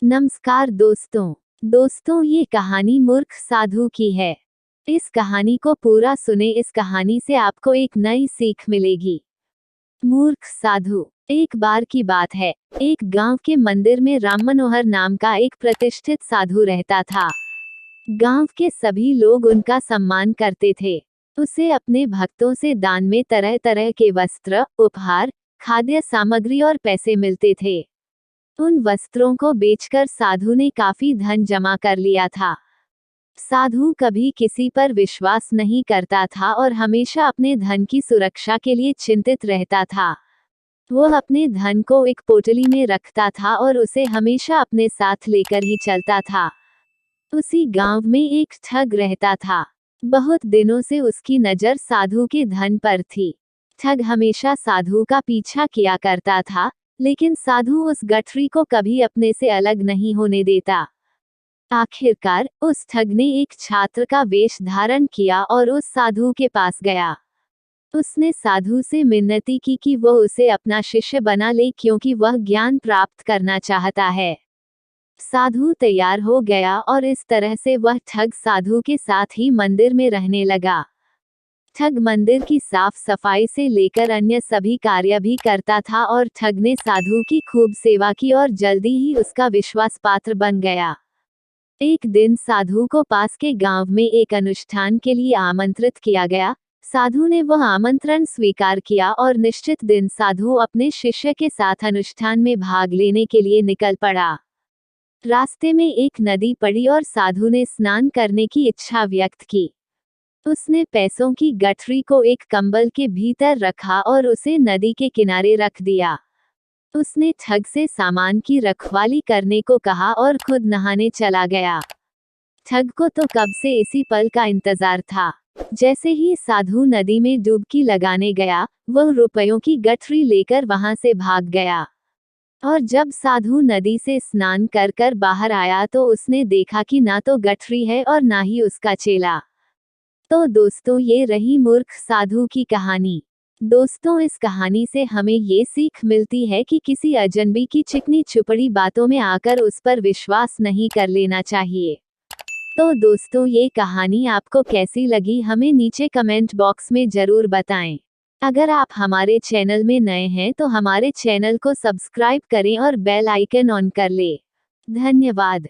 नमस्कार दोस्तों, ये कहानी मूर्ख साधु की है। इस कहानी को पूरा सुने। इस कहानी से आपको एक नई सीख मिलेगी। मूर्ख साधु। एक बार की बात है, एक गांव के मंदिर में राम मनोहर नाम का एक प्रतिष्ठित साधु रहता था। गांव के सभी लोग उनका सम्मान करते थे। उसे अपने भक्तों से दान में तरह तरह के वस्त्र, उपहार, खाद्य सामग्री और पैसे मिलते थे। उन वस्त्रों को बेचकर साधु ने काफी धन जमा कर लिया था। साधु कभी किसी पर विश्वास नहीं करता था और हमेशा अपने धन की सुरक्षा के लिए चिंतित रहता था। वह अपने धन को एक पोटली में रखता था और उसे हमेशा अपने साथ लेकर ही चलता था। उसी गांव में एक ठग रहता था। बहुत दिनों से उसकी नजर साधु के धन पर थी। ठग हमेशा साधु का पीछा किया करता था, लेकिन साधु उस गठरी को कभी अपने से अलग नहीं होने देता। आखिरकार उस ठग ने एक छात्र का वेश धारण किया और उस साधु के पास गया। उसने साधु से मिन्नती की कि वह उसे अपना शिष्य बना ले, क्योंकि वह ज्ञान प्राप्त करना चाहता है। साधु तैयार हो गया और इस तरह से वह ठग साधु के साथ ही मंदिर में रहने लगा। ठग मंदिर की साफ सफाई से लेकर अन्य सभी कार्य भी करता था और ठग ने साधु की खूब सेवा की और जल्दी ही उसका विश्वास पात्र बन गया। एक दिन साधु को पास के गांव में एक अनुष्ठान के लिए आमंत्रित किया गया। साधु ने वह आमंत्रण स्वीकार किया और निश्चित दिन साधु अपने शिष्य के साथ अनुष्ठान में भाग लेने के लिए निकल पड़ा। रास्ते में एक नदी पड़ी और साधु ने स्नान करने की इच्छा व्यक्त की। उसने पैसों की गठरी को एक कंबल के भीतर रखा और उसे नदी के किनारे रख दिया। उसने ठग से सामान की रखवाली करने को कहा और खुद नहाने चला गया। ठग को तो कब से इसी पल का इंतजार था। जैसे ही साधु नदी में डुबकी लगाने गया, वह रुपयों की गठरी लेकर वहां से भाग गया। और जब साधु नदी से स्नान कर कर बाहर आया तो उसने देखा कि ना तो गठरी है और ना ही उसका चेला। तो दोस्तों, ये रही मूर्ख साधु की कहानी। दोस्तों, इस कहानी से हमें ये सीख मिलती है कि किसी अजनबी की चिकनी चुपड़ी बातों में आकर उस पर विश्वास नहीं कर लेना चाहिए। तो दोस्तों, ये कहानी आपको कैसी लगी हमें नीचे कमेंट बॉक्स में जरूर बताएं। अगर आप हमारे चैनल में नए हैं तो हमारे चैनल को सब्सक्राइब करें और बेल आइकन ऑन कर ले। धन्यवाद।